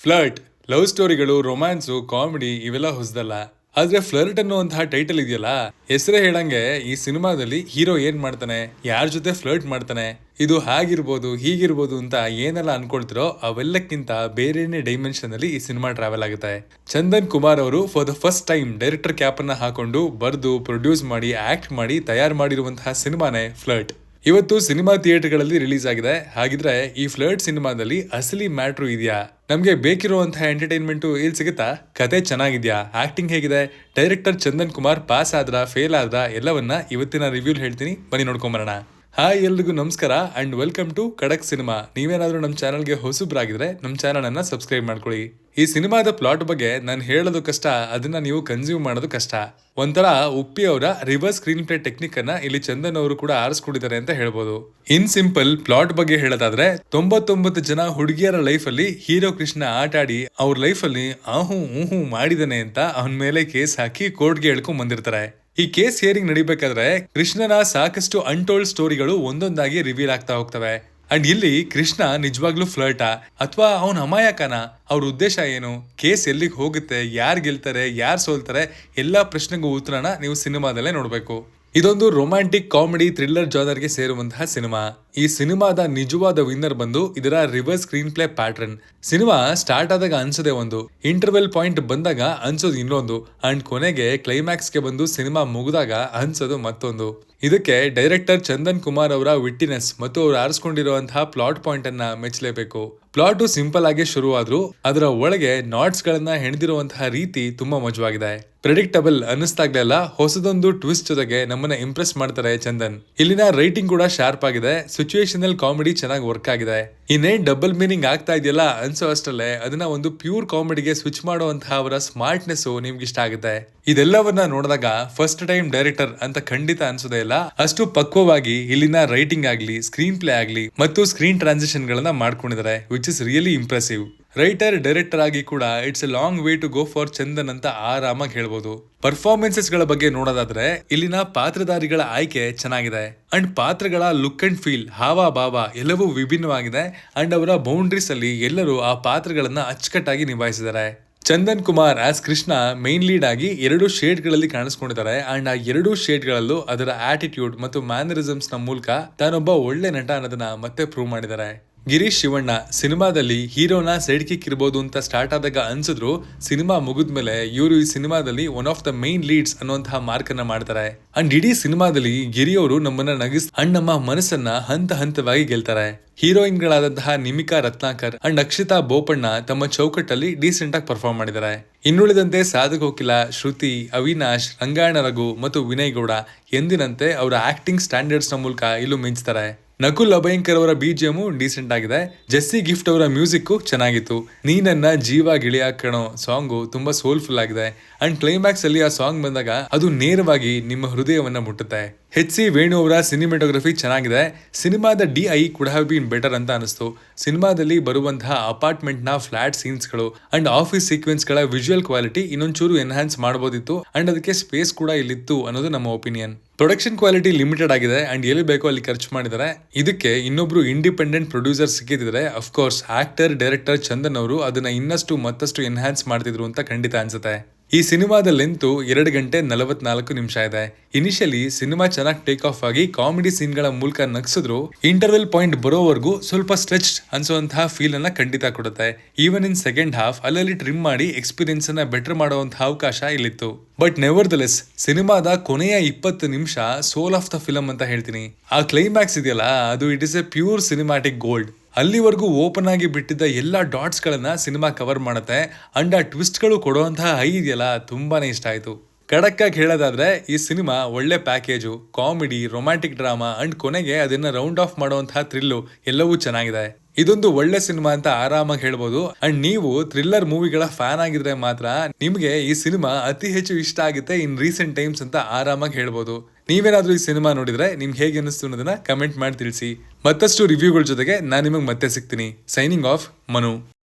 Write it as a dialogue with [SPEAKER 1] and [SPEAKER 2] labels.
[SPEAKER 1] Flirt, love ಸ್ಟೋರಿಗಳು, romance, comedy ಇವೆಲ್ಲ ಹೊಸದಲ್ಲ. ಆದ್ರೆ flirt ಅನ್ನುವಂತಹ ಟೈಟಲ್ ಇದೆಯಲ್ಲ, ಹೆಸರೇ ಹೇಳಂಗೆ ಈ ಸಿನಿಮಾದಲ್ಲಿ ಹೀರೋ ಏನ್ ಮಾಡ್ತಾನೆ, ಯಾರ ಜೊತೆ ಫ್ಲರ್ಟ್ ಮಾಡ್ತಾನೆ, ಇದು ಹಾಗಿರ್ಬೋದು ಹೀಗಿರ್ಬೋದು ಅಂತ ಏನೆಲ್ಲ ಅನ್ಕೊಳ್ತಿರೋ ಅವೆಲ್ಲಕ್ಕಿಂತ ಬೇರೆನೇ ಡೈಮೆನ್ಷನ್ ಅಲ್ಲಿ ಈ ಸಿನಿಮಾ ಟ್ರಾವೆಲ್ ಆಗುತ್ತೆ. ಚಂದನ್ ಕುಮಾರ್ ಅವರು for the first time director cap ಅನ್ನ ಹಾಕೊಂಡು ಬರ್ದು ಪ್ರೊಡ್ಯೂಸ್ ಮಾಡಿ ಆಕ್ಟ್ ಮಾಡಿ ತಯಾರು ಮಾಡಿರುವಂತಹ ಸಿನಿಮಾನೇ ಫ್ಲರ್ಟ್. ಇವತ್ತು ಸಿನಿಮಾ ಥಿಯೇಟರ್ಗಳಲ್ಲಿ ರಿಲೀಸ್ ಆಗಿದೆ. ಹಾಗಿದ್ರೆ ಈ ಫ್ಲರ್ಟ್ ಸಿನಿಮಾದಲ್ಲಿ ಅಸಲಿ ಮ್ಯಾಟ್ರು ಇದೆಯಾ, ನಮ್ಗೆ ಬೇಕಿರುವಂತಹ ಎಂಟರ್ಟೈನ್ಮೆಂಟ್ ಇಲ್ಲಿ ಸಿಗುತ್ತಾ, ಕತೆ ಚೆನ್ನಾಗಿದ್ಯಾ, ಆಕ್ಟಿಂಗ್ ಹೇಗಿದೆ, ಡೈರೆಕ್ಟರ್ ಚಂದನ್ ಕುಮಾರ್ ಪಾಸ್ ಆದ್ರ ಫೇಲ್ ಆದ್ರ ಎಲ್ಲವನ್ನ ಇವತ್ತಿನ ರಿವ್ಯೂಲ್ ಹೇಳ್ತೀನಿ, ಬನ್ನಿ ನೋಡ್ಕೊಂಬರೋಣ. ಹಾಯ್, ಎಲ್ರಿಗೂ ನಮಸ್ಕಾರ ಅಂಡ್ ವೆಲ್ಕಮ್ ಟು ಖಡಕ್ ಸಿನಿಮಾ. ನೀವೇನಾದ್ರೂ ನಮ್ಮ ಚಾನಲ್ಗೆ ಹೊಸಬ್ರಾಗಿದ್ರೆ ನಮ್ಮ ಚಾನಲ್ ಅನ್ನ ಸಬ್ಸ್ಕ್ರೈಬ್ ಮಾಡ್ಕೊಳ್ಳಿ. ಈ ಸಿನಿಮಾದ ಪ್ಲಾಟ್ ಬಗ್ಗೆ ನಾನು ಹೇಳೋದು ಕಷ್ಟ, ಅದನ್ನ ನೀವು ಕನ್ಸ್ಯೂಮ್ ಮಾಡೋದು ಕಷ್ಟ. ಒಂಥರ ಉಪ್ಪಿ ಅವರ ರಿವರ್ಸ್ ಸ್ಕ್ರೀನ್ ಪ್ಲೇ ಟೆಕ್ನಿಕ್ ಅನ್ನ ಇಲ್ಲಿ ಚಂದನ್ ಅವರು ಕೂಡ ಆರಿಸ್ಕೊಂಡಿದ್ದಾರೆ ಅಂತ ಹೇಳ್ಬೋದು. ಇನ್ ಸಿಂಪಲ್ ಪ್ಲಾಟ್ ಬಗ್ಗೆ ಹೇಳೋದಾದ್ರೆ, 99 ಜನ ಹುಡುಗಿಯರ ಲೈಫ್ ಅಲ್ಲಿ ಹೀರೋ ಕೃಷ್ಣ ಆಟ ಆಡಿ ಅವ್ರ ಲೈಫ್ ಅಲ್ಲಿ ಆಹು ಊಹು ಮಾಡಿದಾನೆ ಅಂತ ಅವನ ಮೇಲೆ ಕೇಸ್ ಹಾಕಿ ಕೋರ್ಟ್ಗೆ ಹೇಳ್ಕೊಂಡ್ ಬಂದಿರ್ತಾರೆ. ಈ ಕೇಸ್ ಹಿಯರಿಂಗ್ ನಡಿಬೇಕಾದ್ರೆ ಕೃಷ್ಣನ ಸಾಕಷ್ಟು ಅನ್ಟೋಲ್ಡ್ ಸ್ಟೋರಿಗಳು ಒಂದೊಂದಾಗಿ ರಿವೀಲ್ ಆಗ್ತಾ ಹೋಗ್ತವೆ. ಅಂಡ್ ಇಲ್ಲಿ ಕೃಷ್ಣ ನಿಜವಾಗ್ಲೂ ಫ್ಲರ್ಟಾ ಅಥವಾ ಅವನ ಅಮಾಯಕನ, ಅವ್ರ ಉದ್ದೇಶ ಏನು, ಕೇಸ್ ಎಲ್ಲಿಗೆ ಹೋಗುತ್ತೆ, ಯಾರು ಗೆಲ್ತಾರೆ ಯಾರು ಸೋಲ್ತಾರೆ, ಎಲ್ಲಾ ಪ್ರಶ್ನೆಗೂ ಉತ್ತರನ ನೀವು ಸಿನಿಮಾದಲ್ಲೇ ನೋಡ್ಬೇಕು. ಇದೊಂದು ರೊಮ್ಯಾಂಟಿಕ್ ಕಾಮಿಡಿ ಥ್ರಿಲ್ಲರ್ ಜಾನರ್ಗೆ ಸೇರುವಂತಹ ಸಿನಿಮಾ. ಈ ಸಿನಿಮಾದ ನಿಜವಾದ ವಿನ್ನರ್ ಬಂದು ಇದರ reverse screen play pattern. Cinema start ಆದಾಗ ಅನ್ಸೋದೆ ಒಂದು, ಇಂಟರ್ವೆಲ್ ಪಾಯಿಂಟ್ ಬಂದಾಗ ಅನ್ಸೋದು ಇನ್ನೊಂದು, ಅಂಡ್ ಕೊನೆಗೆ ಕ್ಲೈಮ್ಯಾಕ್ಸ್ ಗೆ ಬಂದು ಸಿನಿಮಾ ಮುಗಿದಾಗ ಅನ್ಸೋದು ಮತ್ತೊಂದು. ಇದಕ್ಕೆ ಡೈರೆಕ್ಟರ್ ಚಂದನ್ ಕುಮಾರ್ ಅವರ ವಿಟ್ಟಿನೆಸ್ ಮತ್ತು ಅವರು ಆರಿಸ್ಕೊಂಡಿರುವಂತಹ ಪ್ಲಾಟ್ ಪಾಯಿಂಟ್ ಅನ್ನ ಮೆಚ್ಚಲೇಬೇಕು. ಪ್ಲಾಟ್ ಸಿಂಪಲ್ ಆಗಿ ಶುರುವಾದ್ರೂ ಅದರ ಒಳಗೆ ನಾಟ್ಸ್ ಗಳನ್ನ ಹೆಣೆದಿರುವಂತಹ ರೀತಿ ತುಂಬಾ ಮಜವಾಗಿದೆ. ಪ್ರೆಡಿಕ್ಟಬಲ್ ಅನ್ನಿಸ್ತಾಗ್ಲೆಲ್ಲ ಹೊಸದೊಂದು ಟ್ವಿಸ್ಟ್ ಜೊತೆಗೆ ನಮ್ಮನ್ನ ಇಂಪ್ರೆಸ್ ಮಾಡ್ತಾರೆ ಚಂದನ್. ಇಲ್ಲಿನ ರೈಟಿಂಗ್ ಕೂಡ ಶಾರ್ಪ್ ಆಗಿದೆ, ಸಿಚುಯೇಷನಲ್ ಕಾಮಿಡಿ ಚೆನ್ನಾಗಿ ವರ್ಕ್ ಆಗಿದೆ. ಇನ್ನೇನ್ ಡಬಲ್ ಮೀನಿಂಗ್ ಆಗ್ತಾ ಇದೆಯಲ್ಲ ಅನ್ಸೋ ಅಷ್ಟಲ್ಲೇ ಅದನ್ನ ಒಂದು ಪ್ಯೂರ್ ಕಾಮಿಡಿಗೆ ಸ್ವಿಚ್ ಮಾಡುವಂತಹ ಅವರ ಸ್ಮಾರ್ಟ್ನೆಸ್ ನಿಮ್ಗೆ ಇಷ್ಟ ಆಗುತ್ತೆ. ಇದೆಲ್ಲವನ್ನ ನೋಡಿದಾಗ ಫಸ್ಟ್ ಟೈಮ್ ಡೈರೆಕ್ಟರ್ ಅಂತ ಖಂಡಿತ ಅನ್ಸೋದೇ ಇಲ್ಲ. ಅಷ್ಟು ಪಕ್ವವಾಗಿ ಇಲ್ಲಿನ ರೈಟಿಂಗ್ ಆಗ್ಲಿ, ಸ್ಕ್ರೀನ್ ಪ್ಲೇ ಆಗ್ಲಿ ಮತ್ತು ಸ್ಕ್ರೀನ್ ಟ್ರಾನ್ಸಿಷನ್ ಗಳನ್ನ ಮಾಡ್ಕೊಂಡಿದ್ದಾರೆ, which is really impressive. Writer director ಆಗಿ ಕೂಡ it's a long way to go for Chandan ಅಂತ ಆರಾಮಾಗಿ ಹೇಳ್ಬೋದು. ಪರ್ಫಾರ್ಮೆನ್ಸಸ್ ಗಳ ಬಗ್ಗೆ ನೋಡೋದಾದ್ರೆ ಇಲ್ಲಿನ ಪಾತ್ರಧಾರಿಗಳ ಆಯ್ಕೆ ಚೆನ್ನಾಗಿದೆ ಅಂಡ್ ಪಾತ್ರಗಳ ಲುಕ್ ಅಂಡ್ ಫೀಲ್, ಹಾವ ಭಾವ ಎಲ್ಲವೂ ವಿಭಿನ್ನವಾಗಿದೆ. ಅಂಡ್ ಅವರ ಬೌಂಡ್ರೀಸ್ ಅಲ್ಲಿ ಎಲ್ಲರೂ ಆ ಪಾತ್ರಗಳನ್ನ ಅಚ್ಚುಕಟ್ಟಾಗಿ ನಿಭಾಯಿಸಿದ್ದಾರೆ. Chandan Kumar as Krishna main lead ಆಗಿ 2 ಶೇಡ್ ಗಳಲ್ಲಿ ಕಾಣಿಸ್ಕೊಂಡಿದ್ದಾರೆ. ಅಂಡ್ ಆ 2 ಶೇಡ್ ಗಳಲ್ಲೂ ಅದರ ಆಟಿಟ್ಯೂಡ್ ಮತ್ತು ಮ್ಯಾನರಿಸಮ್ಸ್ ನ ಮೂಲಕ ತಾನೊಬ್ಬ ಒಳ್ಳೆ ನಟ ಅನ್ನೋದನ್ನ ಮತ್ತೆ ಪ್ರೂವ್ ಮಾಡಿದ್ದಾರೆ. ಗಿರೀಶ್ ಶಿವಣ್ಣ ಸಿನಿಮಾದಲ್ಲಿ ಹೀರೋನ ಸೈಡ್ ಕಿಕ್ ಇರ್ಬೋದು ಅಂತ ಸ್ಟಾರ್ಟ್ ಆದಾಗ ಅನ್ಸಿದ್ರು, ಸಿನಿಮಾ ಮುಗಿದ್ಮೇಲೆ ಇವರು ಈ ಸಿನಿಮಾದಲ್ಲಿ one of the main leads ಅನ್ನುವಂತಹ ಮಾರ್ಕ್ ಅನ್ನ ಮಾಡ್ತಾರೆ. ಅಂಡ್ ಇಡೀ ಸಿನಿಮಾದಲ್ಲಿ ಗಿರಿ ಅವರು ನಮ್ಮನ್ನ ನಗಿಸ್ ಅಂಡ್ ನಮ್ಮ ಮನಸ್ಸನ್ನ ಹಂತ ಹಂತವಾಗಿ ಗೆಲ್ತಾರೆ. ಹೀರೋಯಿನ್ ಗಳಾದಂತಹ ನಿಮಿಕಾ ರತ್ನಾಕರ್ ಅಂಡ್ ಅಕ್ಷಿತಾ ಬೋಪಣ್ಣ ತಮ್ಮ ಚೌಕಟ್ಟಲ್ಲಿ ಡೀಸೆಂಟ್ ಆಗಿ ಪರ್ಫಾರ್ಮ್ ಮಾಡಿದ್ದಾರೆ. ಇನ್ನುಳಿದಂತೆ ಸಾಧು ಕೋಕಿಲ, ಶ್ರುತಿ, ಅವಿನಾಶ್, ರಂಗಾಯಣ ರಘು ಮತ್ತು ವಿನಯ್ ಗೌಡ ಎಂದಿನಂತೆ ಅವರ ಆಕ್ಟಿಂಗ್ ಸ್ಟ್ಯಾಂಡರ್ಡ್ಸ್ ನ ಮೂಲಕ ಇಲ್ಲೂ ಮಿಂಚ್ತಾರೆ. ನಕುಲ್ ಅಭಯಂಕರ್ ಅವರ ಬಿಜಿಎಂ ಡೀಸೆಂಟ್ ಆಗಿದೆ. ಜೆಸ್ಸಿ ಗಿಫ್ಟ್ ಅವರ ಮ್ಯೂಸಿಕ್ ಚೆನ್ನಾಗಿತ್ತು. ನೀ ನನ್ನ ಜೀವ ಗಿಳಿಯ ಕಣೋ ಸಾಂಗು ತುಂಬಾ ಸೋಲ್ಫುಲ್ ಆಗಿದೆ. ಅಂಡ್ ಕ್ಲೈಮ್ಯಾಕ್ಸ್ ಅಲ್ಲಿ ಆ ಸಾಂಗ್ ಬಂದಾಗ ಅದು ನೇರವಾಗಿ ನಿಮ್ಮ ಹೃದಯವನ್ನ ಮುಟ್ಟುತ್ತೆ. HC ವೇಣು ಅವರ ಸಿನಿಮಾಟೋಗ್ರಫಿ ಚೆನ್ನಾಗಿದೆ. ಸಿನಿಮಾದ DI could have been better ಅಂತ ಅನಿಸ್ತು. ಸಿನಿಮಾದಲ್ಲಿ ಬರುವಂತಹ ಅಪಾರ್ಟ್ಮೆಂಟ್ ನ ಫ್ಲಾಟ್ ಸೀನ್ಸ್ ಗಳು ಅಂಡ್ ಆಫೀಸ್ ಸೀಕ್ವೆನ್ಸ್ ಗಳ ವಿಜುವಲ್ ಕ್ವಾಲಿಟಿ ಇನ್ನೊಂಚೂರು ಎನ್ಹಾನ್ಸ್ ಮಾಡಬಹುದಿತ್ತು ಅಂಡ್ ಅದಕ್ಕೆ ಸ್ಪೇಸ್ ಕೂಡ ಇಲ್ಲಿತ್ತು ಅನ್ನೋದು ನಮ್ಮ ಒಪಿನಿಯನ್. ಪ್ರೊಡಕ್ಷನ್ ಕ್ವಾಲಿಟಿ ಲಿಮಿಟೆಡ್ ಆಗಿದೆ ಅಂಡ್ ಎಲ್ಲಿ ಬೇಕೋ ಅಲ್ಲಿ ಖರ್ಚು ಮಾಡಿದ್ದಾರೆ. ಇದಕ್ಕೆ ಇನ್ನೊಬ್ರು ಇಂಡಿಪೆಂಡೆಂಟ್ ಪ್ರೊಡ್ಯೂಸರ್ ಸಿಕ್ಕಿದ್ರೆ ಅಫ್ಕೋರ್ಸ್ ಆಕ್ಟರ್ ಡೈರೆಕ್ಟರ್ ಚಂದನ್ ಅವರು ಅದನ್ನ ಇನ್ನಷ್ಟು ಮತ್ತಷ್ಟು ಎನ್ಹಾನ್ಸ್ ಮಾಡ್ತಿದ್ರು ಅಂತ ಖಂಡಿತ ಅನ್ಸುತ್ತೆ. ಈ ಸಿನಿಮಾದ ಲೆಂತ್ 2 ಗಂಟೆ 44 ನಿಮಿಷ ಇದೆ. ಇನಿಷಿಯಲಿ ಸಿನಿಮಾ ಚೆನ್ನಾಗಿ ಟೇಕ್ ಆಫ್ ಆಗಿ ಕಾಮಿಡಿ ಸೀನ್ ಗಳ ಮೂಲಕ ನಗಿಸಿದ್ರು, ಇಂಟರ್ವೆಲ್ ಪಾಯಿಂಟ್ ಬರೋವರೆಗೂ ಸ್ವಲ್ಪ ಸ್ಟ್ರೆಚ್ ಅನ್ಸುವಂತಹ ಫೀಲ್ ಅನ್ನ ಖಂಡಿತ ಕೊಡುತ್ತೆ. ಈವನ್ ಇನ್ ಸೆಕೆಂಡ್ ಹಾಫ್ ಅಲ್ಲಲ್ಲಿ ಟ್ರಿಮ್ ಮಾಡಿ ಎಕ್ಸ್ಪೀರಿಯನ್ಸ್ ಅನ್ನ ಬೆಟರ್ ಮಾಡುವಂತಹ ಅವಕಾಶ ಇಲ್ಲಿತ್ತು. ಬಟ್ ನೆವರ್ ದ ಲೆಸ್ ಸಿನಿಮಾದ ಕೊನೆಯ 20 ನಿಮಿಷ ಸೋಲ್ ಆಫ್ ದ ಫಿಲಂ ಅಂತ ಹೇಳ್ತೀನಿ. ಆ ಕ್ಲೈಮ್ಯಾಕ್ಸ್ ಇದೆಯಲ್ಲ, ಅದು it is A pure cinematic gold. ಅಲ್ಲಿವರೆಗೂ ಓಪನ್ ಆಗಿ ಬಿಟ್ಟಿದ್ದ ಎಲ್ಲಾ ಡಾಟ್ಸ್ ಗಳನ್ನ ಸಿನಿಮಾ ಕವರ್ ಮಾಡುತ್ತೆ ಅಂಡ್ ಆ ಟ್ವಿಸ್ಟ್ ಗಳು ಕೊಡುವಂತಹ ಹೈ ಇದೆಯಲ್ಲ, ತುಂಬಾನೇ ಇಷ್ಟ ಆಯ್ತು. ಖಡಕ್ ಆಗಿ ಹೇಳೋದಾದ್ರೆ ಈ ಸಿನಿಮಾ ಒಳ್ಳೆ package, comedy, romantic drama and ಕೊನೆಗೆ ಅದನ್ನ ರೌಂಡ್ ಆಫ್ ಮಾಡುವಂತಹ ಥ್ರಿಲ್ಲು ಎಲ್ಲವೂ ಚೆನ್ನಾಗಿದೆ. ಇದೊಂದು ಒಳ್ಳೆ ಸಿನಿಮಾ ಅಂತ ಆರಾಮಾಗಿ ಹೇಳ್ಬೋದು. ಅಂಡ್ ನೀವು ಥ್ರಿಲ್ಲರ್ ಮೂವಿಗಳ ಫ್ಯಾನ್ ಆಗಿದ್ರೆ ಮಾತ್ರ ನಿಮ್ಗೆ ಈ ಸಿನಿಮಾ ಅತಿ ಹೆಚ್ಚು ಇಷ್ಟ ಆಗುತ್ತೆ ಇನ್ ರೀಸೆಂಟ್ ಟೈಮ್ಸ್ ಅಂತ ಆರಾಮಾಗಿ ಹೇಳ್ಬೋದು. ನೀವೇನಾದ್ರೂ ಈ ಸಿನಿಮಾ ನೋಡಿದ್ರೆ ನಿಮ್ಗೆ ಹೇಗೆ ಅನಿಸ್ತು ಅನ್ನೋದನ್ನ ಕಮೆಂಟ್ ಮಾಡಿ ತಿಳಿಸಿ. ಮತ್ತಷ್ಟು ರಿವ್ಯೂಗಳ ಜೊತೆಗೆ ನಾನು ನಿಮಗೆ ಮತ್ತೆ ಸಿಗ್ತೀನಿ. Signing off, Manu.